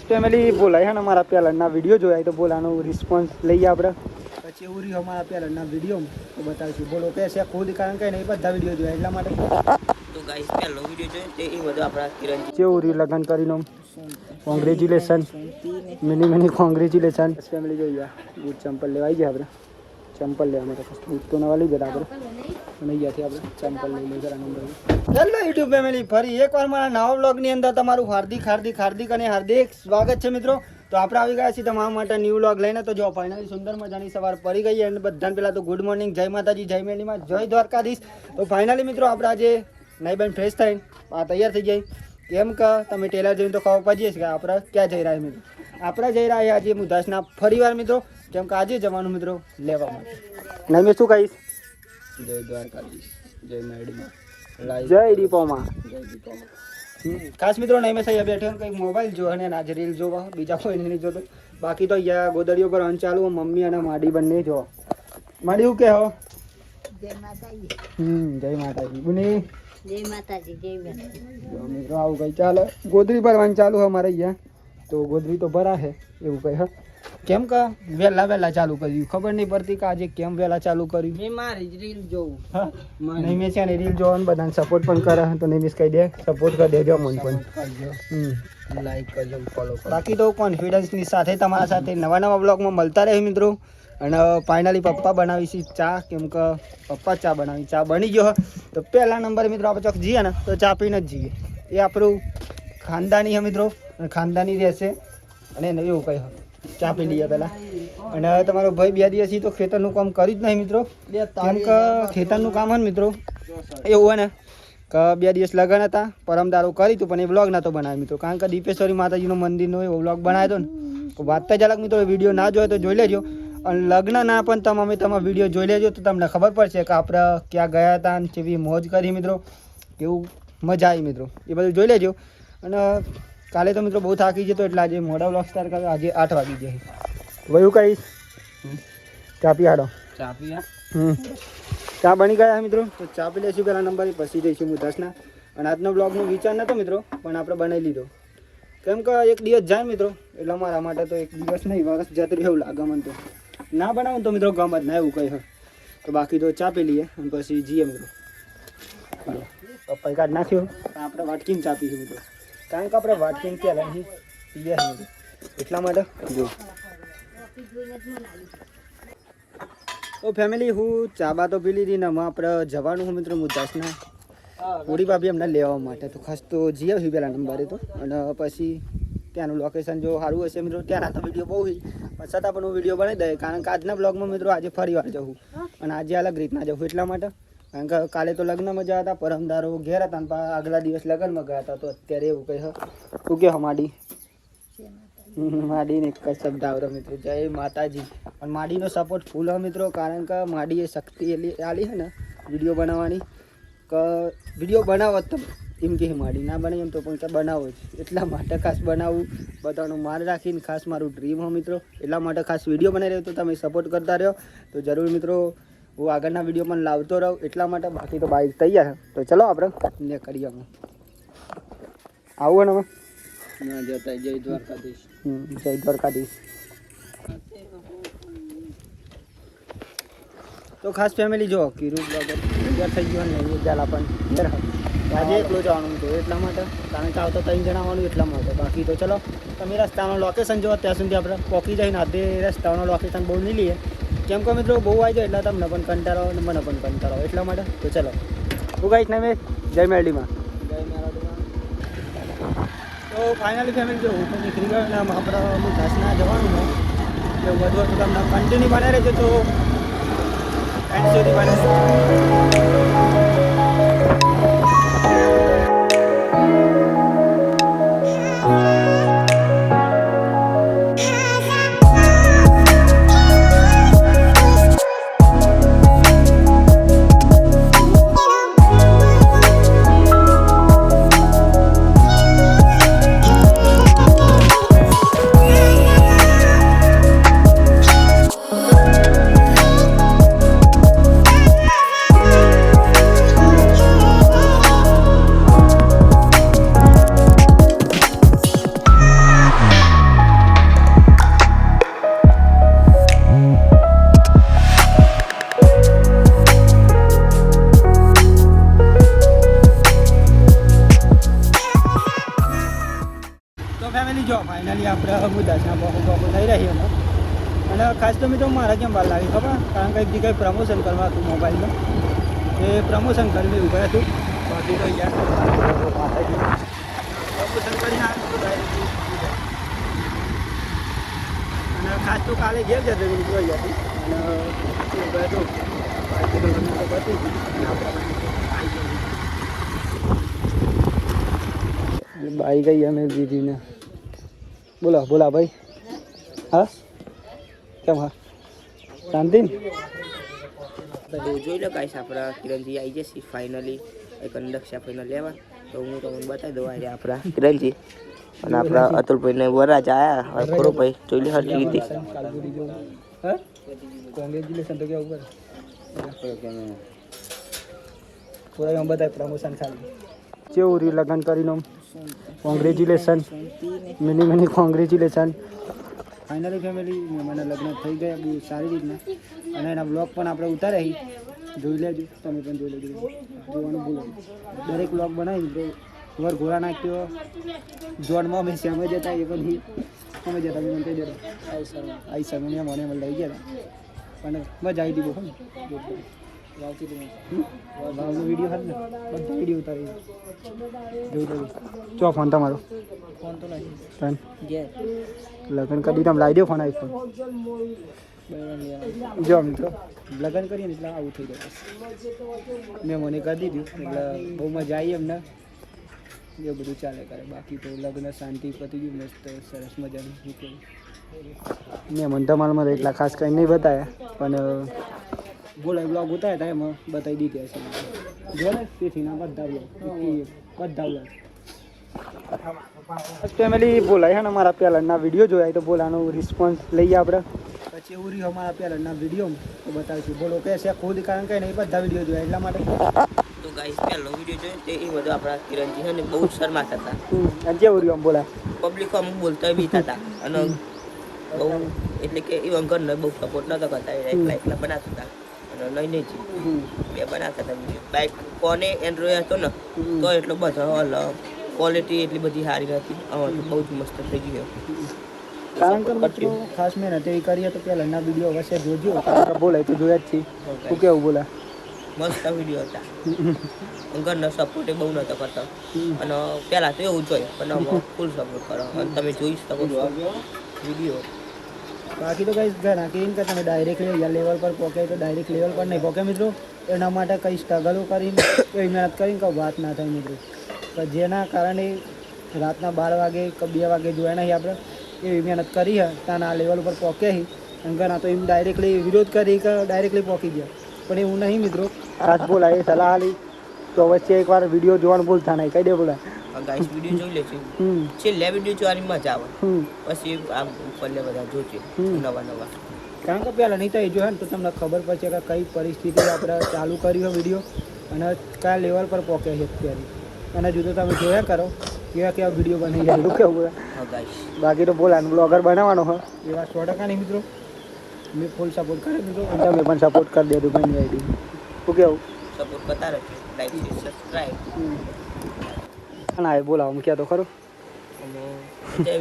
Family બોલાય ને અમારા પહેલાંના વિડીયો જોયા તો બોલાનો રિસ્પોન્સ લઈએ આપણે પછી એવું રહ્યું અમારા પહેલાંના વિડીયો તો બતાવીશું બોલો કે છે ખુદ કારણ કે નહીં બધા વિડીયો જોયા એટલા માટે તો ગાઈસ પહેલો વિડીયો જોયો તે એ બધું આપણા કિરણ કેવું રહ્યું લગ્ન કરીને કોંગ્રેચ્યુલેશન મિની કોંગ્રેચ્યુલેશન ફેમિલી જોઈએ બૂટ ચંપલ લેવા આવી ગયા આપણે ચંપલ લેવા માટે બૂટ તો નવા લઈ ગયા આપણે અને અહીંયાથી આપણે ચંપલ લઈ લઈએ જરા નંબર હેલો યુટ્યુબ ફેમિલી ફરી એકવાર મારા નવા બ્લોગની અંદર તમારું હાર્દિક અને હાર્દિક સ્વાગત છે મિત્રો તો આપણે આવી ગયા છીએ તમારા માટે ન્યૂ વ્લોગ લઈને તો જો ફાઇનલી સુંદર મજાની સવાર પડી ગઈ અને બધાને પહેલાં તો ગુડ મોર્નિંગ જય માતાજી જય મેલીમાં જય દ્વારકાધીશ તો ફાઇનલી મિત્રો આપણે આજે નાઈ બેન ફ્રેશ થઈને આ તૈયાર થઈ જાય કેમ કે તમે ટેલર જોઈને તો ખબર પડી છે કે આપણે ક્યાં જઈ રહ્યા મિત્રો આપણે જઈ રહ્યા આજે મુદાસના ફરીવાર મિત્રો કેમ કે આજે જવાનું મિત્રો લેવા માટે નહીં મેં શું કહીશ જય દ્વારકાધીશ જય મેડીમાં જય દીપોમાં ખાસ મિત્રો નહીં મેં અહીંયા બેઠો કંઈક મોબાઈલ જો અને આજે રીલ જોવા બીજા કોઈ નહીં જોતો બાકી તો અહીંયા ગોદડીઓ પર ચાલુ મમ્મી અને માડી બંને જોવા માડી શું કહો જય માતાજી જય માતાજી બુની જય માતાજી જય માતાજી મિત્રો આવું કંઈ ચાલે ગોદડી ભરવાનું ચાલુ છે અમારે અહીંયા તો ગોદડી તો ભરા છે એવું કંઈ હા કેમ કે વહેલા ચાલુ કર્યું ખબર નહીં પડતી કે આજે કેમ વહેલા ચાલુ કર્યું મેં મારી જ રીલ જોઉં હા નહીં મેં છે ને રીલ જોવાનું બધાને સપોર્ટ પણ કરે તો નહીં મિસ કહી દે સપોર્ટ કરી દેજો મન પણ લાઈક કરજો ફોલો બાકી તો કોન્ફિડન્સની સાથે તમારા સાથે નવા બ્લોગમાં મળતા રહે મિત્રો અને ફાઇનલી પપ્પા બનાવી છે ચા કેમ કે પપ્પા ચા બનાવી ચા બની ગયો તો પહેલા નંબરે મિત્રો આપણે ચોક જઈએ ને તો ચા પીને જ જઈએ એ આપણું ખાનદાની છે મિત્રો અને ખાનદાની રહેશે અને એવું કંઈ ચા પી લઈએ પહેલાં અને તમારો ભાઈ 2 દિવસથી તો ખેતરનું કામ કર્યું જ નહીં મિત્રો કેમ કે ખેતરનું કામ હોય ને મિત્રો એવું હોય ને કે 2 દિવસ લગન હતા પરમદારો કરી હતું પણ એ વ્લોગ નહોતો બનાવ્યો મિત્રો કારણ કે દીપેશ્વરી માતાજીનો મંદિરનો એવો વ્લોગ બનાવ્યો હતો ને તો વાત જ અલગ મિત્રો વિડીયો ના જોયો તો જોઈ લેજો અને લગ્ન ના પણ તમે વિડીયો જોઈ લેજો તો તમને ખબર પડશે કે આપણે ક્યાં ગયા હતા અને કેવી મોજ કરી મિત્રો કેવું મજા આવી મિત્રો એ બધું જોઈ લેજો અને કાલે તો મિત્રો બહુ થાકી જતો એટલે આજે મોડા વ્લોગ સ્ટાર્ટ કર્યો આજે 8 વાગી જાય વયું કહીશ ચા પી હાડો ચા પીયા ચા બની ગયા મિત્રો તો ચા પી લઈશું પહેલા નંબર પછી જઈશું મુદાસના અને આજનો બ્લોગનો વિચાર નહોતો મિત્રો પણ આપણે બનાવી લીધો કેમ કે એક દિવસ જાય મિત્રો એટલે મારા માટે તો એક દિવસ નહીં વર્ષ જતું એવું લાગે મને તો ના બનાવું તો મિત્રો ગમત ના એવું કંઈ હોય તો બાકી તો ચા પી લઈએ અને પછી જઈએ મિત્રો પપ્પાએ કાઢ નાખ્યો આપણે વાટકીને ચા પીશું મિત્રો કારણ કે આપણે વાટકીને ક્યાં લઈ પીએ એટલા માટે જો તો ફેમિલી હું ચાબા તો પી લીધી ને આપણે જવાનું હું મિત્રો મુદાસના પૂરી ભાભી અમને લેવા માટે તો ખાસ તો જઈ આવ્યું પહેલા નંબરે તો અને પછી ત્યાંનું લોકેશન જો સારું હશે મિત્રો ત્યાંના તો વિડીયો બહુ પણ છતાં પણ હું વિડીયો બનાવી દઈએ કારણ કે આજના બ્લોગમાં મિત્રો આજે ફરી વાર જવું અને આજે અલગ રીતના જવું એટલા માટે કારણ કે કાલે તો લગ્નમાં ગયા હતા પરમદારો ઘેર હતા અને આગલા દિવસ લગ્નમાં ગયા હતા તો અત્યારે એવું કંઈ તું કે માડી માડીને એક જ શબ્દ આવડે મિત્રો જય માતાજી અને માડીનો સપોર્ટ ફૂલ હોય મિત્રો કારણ કે માડીએ શક્તિ આલી છે ને વિડીયો બનાવવાની કે વિડીયો બનાવો જ તમે એમ કે માડી ના બને એમ તો પણ કે બનાવો જ એટલા માટે ખાસ બનાવવું બધાનો માર રાખીને ખાસ મારું ડ્રીમ હોય મિત્રો એટલા માટે ખાસ વિડીયો બનાવી રહ્યો તો તમે સપોર્ટ કરતા રહ્યો તો જરૂર મિત્રો હું આગળના વિડીયો પણ લાવતો રહું એટલા માટે બાકી તો બાઈક તૈયાર તો ચલો આપણે ને કરીએ અમે આવું ને ના જતા જય દ્વારકાધીશ જય દ્વારકાધીશ તો ખાસ ફેમિલી જો કીરું તૈયાર થઈ ગયો ને એ ચાલ આપણને ઘેર આજે એકલો જવાનું હતું એટલા માટે કારણ કે આવતા 3 જણ આવવાનું એટલા માટે બાકી તો ચલો તમે રસ્તાનું લોકેશન જો ત્યાં સુધી આપણે પહોંચી જઈને આજે રસ્તાનું લોકેશન બહુ નહીં લઈએ કેમ કે મિત્રો બહુ આવી જાય એટલે તમને પણ કંટાળો અને મને પણ કંટાળો એટલા માટે તો ચલો હું કહીશ ને મેં જય મેરડીમાં તો ફાઇનલી ફેમિલી જો હું તો નીકળી ગયો ને આપણે મુદાસના જવાનું હોય એટલે બધું તમને કન્ટિન્યુ બનાવી રહેજો તો એન્ડ સુધી બનાવી ફેમિલી જો ફાઇનલી આપણે મુદ્દાસના પોકો થઈ રહી અમે અને ખાસ તો મિત્રો મારા કેમ વાર લાગી ખબર કારણ કે એક જગ્યાએ પ્રમોશન કરવા હતું મોબાઈલનું એ પ્રમોશન કરીને ઊભા હતું બાકી તો યાર પ્રમોશન કરીને અને ખાસ તો કાલે ઘેર જતો મિત્રો અહીંયાથી અને ઊભા હતો બાકી તો લગ્ન તો પતી ગયું અને આપણે બાઈ ગઈ અમે દીદીને બોલો બોલા ભાઈ હા કેમ હા શાંતિ ને તો જોઈ લો ગાઈસ આપણા કિરણજી આવી જશે ફાઇનલી એક અંડક્ષા ફાઇનલ લેવા તો હું તમને બતાવી દઉં આજે આપણા કિરણજી અને આપણા અતુલભાઈને વરાજ આયા હવે ખરો ભાઈ જોઈ લે હર રીતે કાલગુડી જો હા કોંગ્રેચ્યુલેશન તો કેવું પૂરા એમ બતાય પ્રમોશન ખાલી કેવું રહ્યું લગ્ન કરીને congratulation mini congratulation finally family મને લગ્ન થઈ ગયા બહુ સારી રીતના અને એના બ્લોગ પણ આપણે ઉતાર્યા જોઈ લેજો તમે પણ જોઈ લેજો જોવાનું ભૂલો દરેક બ્લોગ બનાવી તો વર ઘોડા નાખ્યો જોનમાં અમે શ્યામે જતા એ પણ અમે જતા મને કહી દેતા આઈ સર મને મને લઈ ગયા અને મજા આવી હતી બહુ ભાવનો વિડીયો હતો ને બધા વિડીયો ઉતારી જોઈ લેજો ચો ફોન તમારો ફોન તો નહીં લગ્ન કરી તમે લાવી દો ફોન આઈફોન જો મિત્રો લગ્ન કરીએ ને એટલે આવું થઈ જાય મેં મને કરી દીધું એટલે બહુ મજા આવી એમને એ બધું ચાલે કરે બાકી તો લગ્ન શાંતિ પતી ગયું મસ્ત સરસ મજાનું મેં મને તમારામાં એટલા ખાસ કંઈ નહીં બતાવ્યા પણ બોલાય બ્લોગ ઉતાર્યા હતા એમાં બતાવી દીધી હશે જો ને તેથી ના બધા બ્લોગ ફેમિલી બોલાય ને અમારા પહેલાંના વિડીયો જોયા તો બોલાનો રિસ્પોન્સ લઈએ આપણે પછી એવું રહ્યું અમારા પહેલાંના વિડીયોમાં તો બતાવીશું બોલો કે છે ખુદ કારણ કે નહીં બધા વિડીયો જોયા એટલા માટે તો ગાઈસ પહેલો વિડીયો જોયો તે એ બધું આપણા કિરણજી છે ને બહુ શરમાતા હતા અને જેવું રહ્યું આમ બોલા પબ્લિક અમુક બોલતા બી હતા અને બહુ એટલે કે એ ઘરને બહુ સપોર્ટ નતો કરતા એકલા એકલા બનાવતા હતા અને નહીં બે બનાવતા હતા વિડીયો બાઇક કોને એન્ડ્રોઈડ હતો ને તો એટલો બધો ક્વોલિટી એટલી બધી સારી નથી હવે બહુ જ મસ્ત થઈ ગયો કારણ કે મિત્રો ખાસ મહેનત એવી કરીએ તો પહેલાંના વિડીયો અવશ્ય જોજો બોલાય તો જોયા જ છીએ તું કેવું બોલા મસ્ત વિડીયો હતા ઘરનો સપોર્ટ એ બહુ નતો કરતો અને પહેલાં તો એવું જોઈએ પણ હવે ફૂલ સપોર્ટ કરો અને તમે જોઈ શકો છો વિડીયો બાકી તો કંઈ ઘણા કે તમે ડાયરેક્ટલી લેવલ પર પહોંચે તો ડાયરેક્ટ લેવલ પર નહીં પહોંચે મિત્રો એના માટે કંઈ સ્ટ્રગલો કરીને કંઈ મહેનત કરીને કંઈ વાત ના થાય મિત્રો જેના કારણે રાતના 12 વાગે કે 2 વાગે જોયા નહીં આપણે એવી મહેનત કરી હે ત્યાં આ લેવલ ઉપર પહોંચે અને ઘણા તો એમ ડાયરેક્ટલી વિરોધ કરી કે ડાયરેક્ટલી પહોંચી ગયા પણ એવું નહીં મિત્રો આજ બોલાય એ સલાહ આલી તો વચ્ચે એકવાર વિડીયો જોવાનું ભૂલતા નહીં કઈ દે બોલા ગાઈસ વિડીયો જોઈ લેજો છેલ્લે વિડીયો જોવાની મજા આવે પછી આમ ઉપરલે બધા જોજો નવા કારણ કે પહેલાં નહીં તો એ જોયા ને તો તમને ખબર પડશે કે કઈ પરિસ્થિતિ આપણે ચાલુ કર્યો વિડીયો અને કયા લેવલ પર પહોંચે છે અત્યારે અને જુદો તમે જોયા કરો કેવા વિડીયો બની જાય એવું કેવું બાકી તો બોલાનું બ્લોગર બનાવવાનો હોય એવા 100% નહીં મિત્રો મેં ફૂલ સપોર્ટ કરે મિત્રો તમે પણ સપોર્ટ કરી દેજો ભાઈ આઈડી શું કેવું સપોર્ટ કરતા રહેજો લાઈક સબસ્ક્રાઇબ ના એ બોલાવો ક્યાં તો ખરું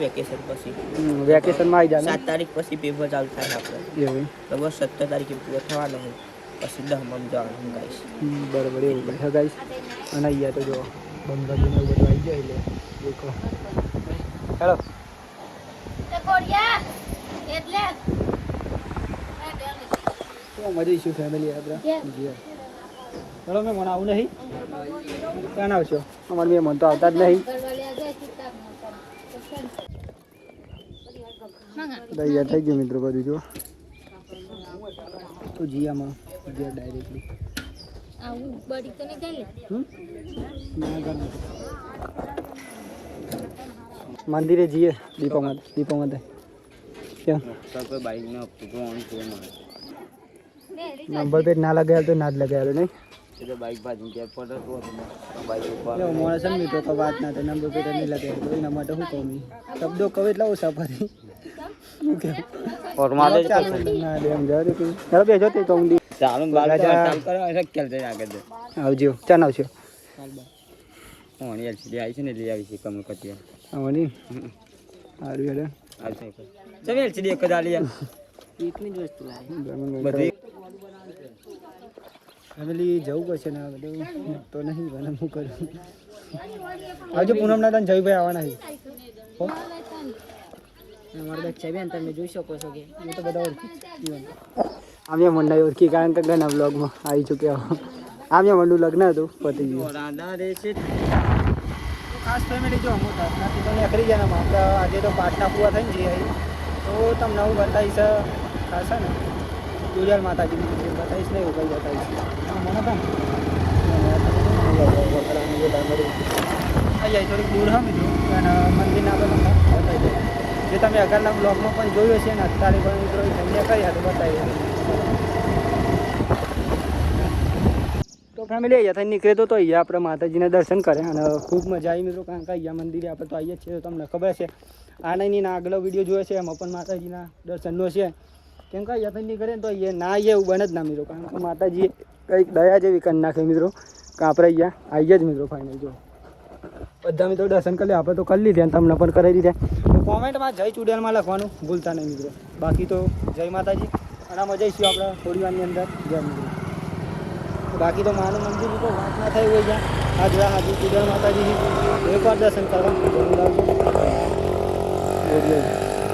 વેકેશન પછી વેકેશનમાં આવી જાય 7 તારીખ પછી પેપર ચાલુ થાય આપણે એવું બરાબર 17 તારીખે પેપર થવાનો હોય પછી 10માં જવાનું ગાઈશ બરાબર એવું છે ગાઈશ અને અહીંયા તો જો બંગાળીને એવું બધું આવી જાય એટલે દેખો હેલો મજા શું ફેમિલી આપણે ચલો મેં મને આવું નહીં ક્યાં આવશો અમારે મેં મન તો આવતા જ નહીં તૈયાર થઈ ગયું મિત્રો બધું જો તો જીયામાં ગયા ડાયરેક્ટલી મંદિરે જઈએ દીપોમાં ક્યાં નંબર પ્લેટ ના લગાવ્યા તો ના જ લગાવ્યા નહીં માણસ મિત્રો તો વાત ના થાય નંબર પ્લેટ નહીં લગાવ્યા તો એના માટે શું કહું શબ્દો કહું એટલે ઓછા ફરી આવજો ચાલ આવશો સારું હેડે ચલ એલસીડી એક જ આલી યાર એકની જ વસ્તુ લાવી બધી ફેમિલી જવું પડશે ને આ બધું તો નહીં બને હું કરું આવજો પૂનમના તને જયભાઈ આવવાના છે હો અમારા બચ્ચા બેન તમે જોઈ શકો છો કે એ તો બધા ઓળખી આમ્યા મંડા ઓળખી કારણ કે ઘણા બ્લોગમાં આવી ચૂક્યા આમ્યા મંડું લગ્ન હતું પતી ગયું રાધા રે છે ખાસ ફેમિલી જો હું નથી તો નીકળી ગયા ને આપણે આજે તો પાટના પૂરા થઈને જઈએ તો તમને હું બતાવીશ ખાસ છે ને દુર્યાલ માતાજીની મંદિર બતાવીશ ને એવું કંઈ બતાવીશ મને પણ અહીંયા થોડીક દૂર હા મિત્રો અને મંદિરના આપણે તમને બતાવી દઈએ જે તમે આગળના બ્લોગમાં પણ જોયું છે ને અત્યારે પણ મિત્રો ધન્ય કર્યા તો બતાવી તો ફેમિલી અહીંયા થઈને નીકળે તો અહીંયા આપણે માતાજીના દર્શન કરે અને ખૂબ મજા આવી મિત્રો કારણ કે અહીંયા મંદિરે આપણે તો આવીએ જ છીએ તો તમને ખબર છે આ નહીં આગલો વિડીયો જોયો છે એમાં પણ માતાજીના દર્શનનો છે કેમ કે અહીંયા થઈને નીકળે ને તો અહીંયા ના આવીએ એવું બને જ ના મિત્રો કારણ કે માતાજીએ કંઈક દયા જેવી કરી નાખે મિત્રો કે આપણે અહીંયા આવીએ જ મિત્રો ફાઇનલ જો બધા મિત્રો દર્શન કરી લે આપણે તો કરી લીધા તમને પણ કરાવી દીધા તો કોમેન્ટમાં જય ચુડિયાલમાં લખવાનું ભૂલતા નહીં મિત્રો બાકી તો જય માતાજી અને આમાં જઈશું આપણે થોડી વારની અંદર જય મિત્રો બાકી તો માનું મંદિર તો વાત ના થઈ હોય જ્યાં આજરા હાજુ ચુડિયાલ માતાજીની એકવાર દર્શન કરવા જરૂર આવજો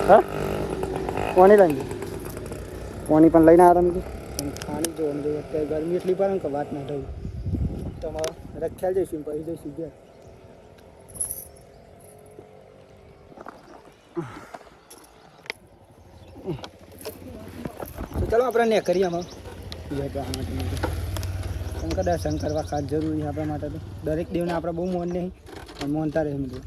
હા કોની લઈને કોની પણ લઈને આવ્યા મિત્રો ખાણી જોવાનું જોઈએ અત્યારે ગરમી એટલી પડે ને કે વાત ના થઈ તમારે રખ્યાલ જઈશું પછી જઈશું ઘેર તો ચાલો આપણે ને કરીએ આમાં જવા માટે શંકર દર્શન કરવા ખાસ જરૂરી આપણા માટે તો દરેક દેવને આપણે બહુ મોન નહીં પણ મોનતા રહે મિત્રો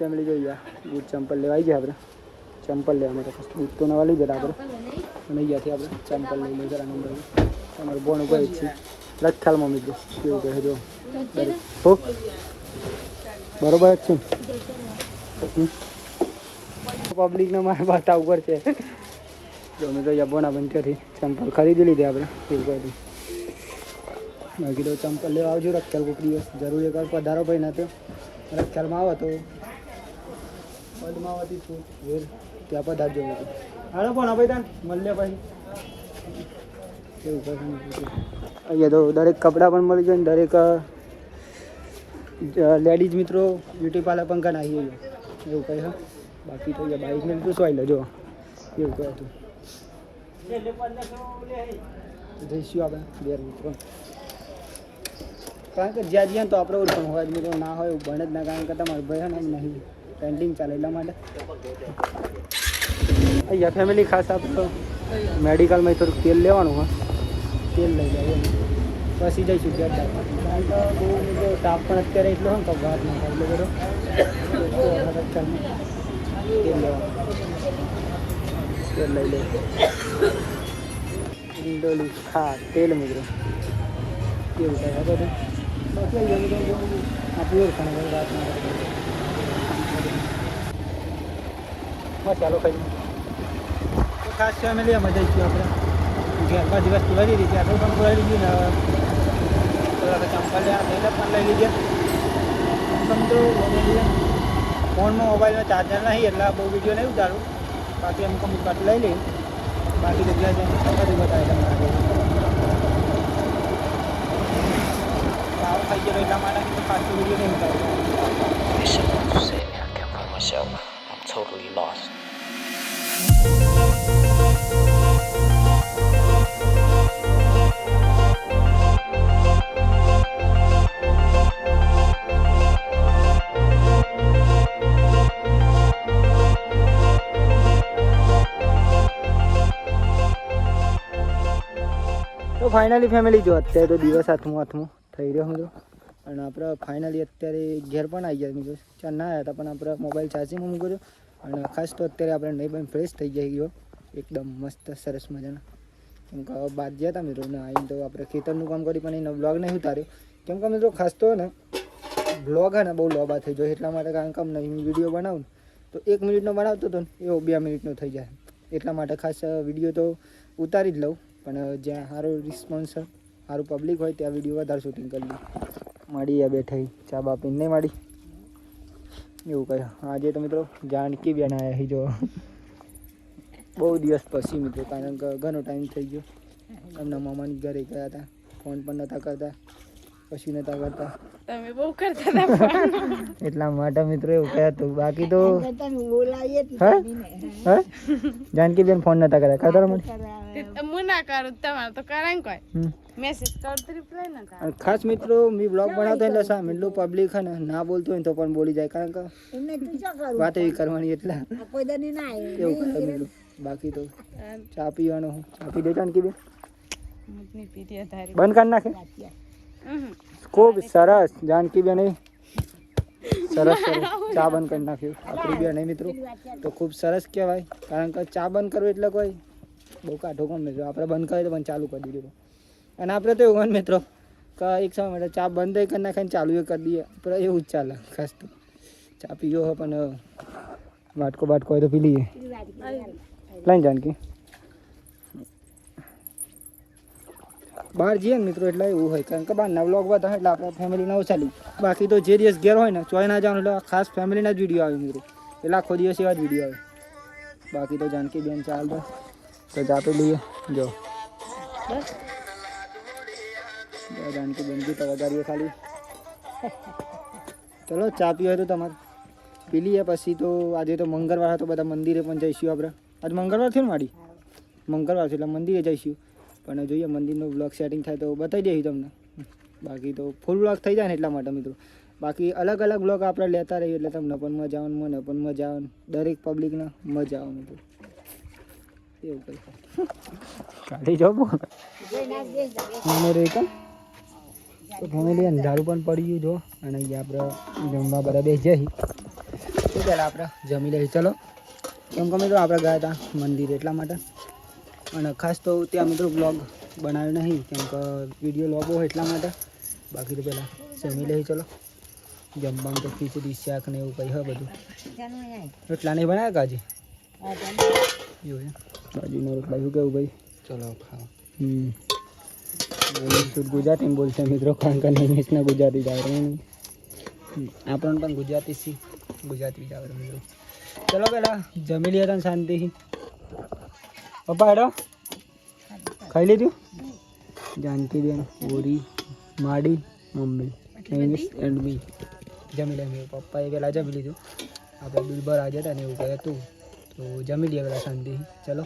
ફેમિલી જોઈએ બૂટ ચંપલ લેવાઈ ગયા આપણે ચંપલ લેવા માટે ફર્સ્ટ બૂટ તો નવા લઈ ગયા આપણે અને અહીંયાથી આપણે ચંપલ લઈ લઈએ જરા નંબર તમારું બોન ઉપર જ છે લખાલમાં મિત્રો કેવું કહે જો હો બરોબર જ છે પબ્લિકને મારા બાટા ઉપર છે જો અમે તો અહીંયા બોના બંધથી ચંપલ ખરીદી લીધી આપણે એવું કહ્યું બાકી તો ચંપલ લેવા આવજો રખ્યાલ કોઈક દિવસ જરૂર એકવાર પધારો ભાઈ ના તો રખ્યાલમાં આવો તો પદ્માવતી છું વેર ત્યાં પધારજો મિત્રો હાલો પણ ભાઈ તાન મળે ભાઈ એવું કહે અહીંયા તો દરેક કપડાં પણ મળી જાય ને દરેક લેડીઝ મિત્રો બ્યુટી પાર્લર પણ ઘણા આવી એવું કહે હા બાકી તો અહીંયા બાઇકને લીધું શું આવી લો એવું કહે હતું જઈશું આપણે ઘેર મિત્રો કારણ કે જ્યાં જ્યાં તો આપણે ઓળખાણ હોય મિત્રો ના હોય એવું બને જ ના કારણ કે તમારું ભાઈ ને નહીં પેન્ટિંગ ચાલે એટલા માટે અહીંયા ફેમિલી ખાસ આપણે મેડિકલમાં થોડુંક તેલ લેવાનું હોય તેલ લઈ જાય પછી જઈશું ઘેર કારણ કે બહુ તાપ પણ અત્યારે એટલો હોય ને તો વાત ના થાય એટલે બધો તેલ લેવાનું તેલ લઈ લે ડોલી ખા તેલ મિત્રો કેવું થાય બધું બાકી આપણી ઓળખાણ વાત ના થાય હા ચાલો કઈ તો ખાસ ફેમિલી એમાં જઈશું આપણે ઘેરમાં દિવસ પુરાવી દીધી આગળ પણ પુરાવી દીધી ને ચંપલ પણ લઈ લીધી તો ફોનમાં મોબાઈલમાં ચાર્જર નહીં એટલે બહુ વિડીયો નહીં ઉતારું બાકી અમુક અમુક કટ લઈ લઈ બાકી જગ્યાએ જઈને બધું બતાવે તમારે સારું થઈ ગયો એટલા માટે ખાસ વિડીયો નહીં ઉતારું I'm totally lost. તો ફાઇનલી ફેમિલી જો અત્યારે તો દિવસ હાથમાં થઈ રહ્યો હું તો અને આપણે ફાઇનલી અત્યારે ઘેર પણ આવી ગયા મિત્રો ચાર ના આવ્યા હતા પણ આપણે મોબાઈલ ચાર્જિંગમાં મૂક્યો અને ખાસ તો અત્યારે આપણે નહીં પણ ફ્રેશ થઈ જાય ગયો એકદમ મસ્ત સરસ મજાના કેમ કે બાદ ગયા હતા મિત્રો ને આવીને તો આપણે ખેતરનું કામ કરી પણ એનો બ્લોગ નહીં ઉતાર્યો કેમ કે મિત્રો ખાસ તો ને બ્લોગ હે ને બહુ લોબા થઈ જાય એટલા માટે કારણ કે નહીં વિડીયો બનાવું તો 1 મિનિટનો બનાવતો હતો ને એવો 2 મિનિટનો થઈ જાય એટલા માટે ખાસ વિડીયો તો ઉતારી જ લઉં, પણ જ્યાં સારો રિસ્પોન્સ સારું પબ્લિક હોય ત્યાં વિડીયો વધારે શૂટિંગ કરી લઉં. મળી બેઠા ચા બા પીને નહીં મળી એવું કહ્યું. આજે તો મિત્રો જાનકી બેન આવ્યા છે જો બહુ દિવસ પછી મિત્રો, કારણ કે ઘણો ટાઈમ થઈ ગયો. એમના મામાની ઘરે ગયા હતા, ફોન પણ નહોતા કરતા, કશું નહોતા કરતા. તમે બહુ કરતા હતા એટલા માટે મિત્રો એવું કહ્યા હતું. બાકી તો જાનકી બેન ફોન નહોતા કર્યા, કરતા મને હું ના કરું તમારે તો કરાય ને કોઈ મેસેજ કર તો રિપ્લાય ના કર. અને ખાસ મિત્રો મેં બ્લોગ બનાવતો એટલે સામે એટલું પબ્લિક છે ને ના બોલતો હોય તો પણ બોલી જાય, કારણ કે વાત એવી કરવાની એટલે એવું કરે મિત્રો. બાકી તો ચા પીવાનો, ચા પી દે જાનકી બેન, બંધ કરી નાખે. ખૂબ સરસ જાનકી બેન, સરસ સરસ ચા બંધ કરી નાખ્યું આપણી બેન મિત્રો, તો ખૂબ સરસ કહેવાય. કારણ કે ચા બંધ કરવું એટલે કોઈ બહુ કાઢો કોણ મિત્રો, આપણે બંધ કરીએ તો પણ ચાલુ કરી દીધું. અને આપણે તો એવું મિત્રો કે એક સમય માટે ચા બંધ કરી નાખે ને ચાલુ એ કરી દઈએ, પણ એવું જ ચાલે. ખાસ તો ચા પીવો હોય પણ વાટકો બાટકો હોય તો પી લઈએ. લઈને જાનકી બહાર જઈએ ને મિત્રો એટલે એવું હોય, કારણ કે બહારના વ્લોગ બધા એટલે આપણે ફેમિલીના ઓછા લઈએ. બાકી તો જે દિવસ ઘેર હોય ને ચોય ના જવાનું એટલે ખાસ ફેમિલીના જ વિડીયો આવે મિત્રો, એટલે આખો દિવસ એવા જ વિડીયો આવે. બાકી તો જાનકી બેન ચાલ તો ચા પી લઈએ. જો જાનકી બેન કી તો વધારીએ ખાલી. ચલો ચા પીવો તો તમારે પી લઈએ. પછી તો આજે તો મંગળવાર તો બધા મંદિરે પણ જઈશું આપણે. આજ મંગળવાર થયું ને માડી, મંગળવાર છે એટલે મંદિરે જઈશું. પણ જોઈએ મંદિરનું બ્લોગ સેટિંગ થાય તો બતાવી દઈશું તમને. બાકી તો ફૂલ બ્લોગ થઈ જાય ને એટલા માટે મિત્રો. બાકી અલગ અલગ બ્લોગ આપણે લેતા રહીએ એટલે તમને પણ મજા આવે, મને પણ મજા આવે, દરેક પબ્લિકને મજા આવે મિત્રો. એવું કંઈ કાઢી જાઓ મને રહી તો ફેમિલી અંધારું પણ પડી ગયું જો. અને અહીંયા આપણે જમવા બધા બેસી જઈએ તો પહેલાં આપણે જમી લઈએ. ચલો કેમ કે મિત્રો આપણે ગયા હતા મંદિર એટલા માટે, અને ખાસ તો ત્યાં મિત્રો બ્લોગ બનાવ્યો નહીં કેમ કે વિડીયો લોગો હોય એટલા માટે. બાકી તો પહેલાં જમી લઈએ. ચલો જમવાનું તો ખીચડી શાક ને એવું કંઈ હોય બધું. એટલા નહીં બનાવ્યા કાજે એવું છે બાજુનો રોટલા શું કેવું ભાઈ? ચલો ખાઓ. શુદ્ધ ગુજરાતીમાં બોલશે મિત્રો, કારણ કે ઇંગ્લિશના ગુજરાતી જ આવડે નહીં, આપણને પણ ગુજરાતી જ આવડે મિત્રો. ચલો પહેલાં જમી લઈએ તને શાંતિથી. પપ્પા હેડો ખાઈ લીધું? જાનકી બેન, બોરી, માડી, મમ્મી, ઇંગ્લિશ એન્ડ મી જમી લે. પપ્પાએ પહેલાં જમી લીધું, આપણે બિલ ભર આજે હતા ને એવું કહે હતું તો જમી લઈએ પહેલાં શાંતિથી. ચલો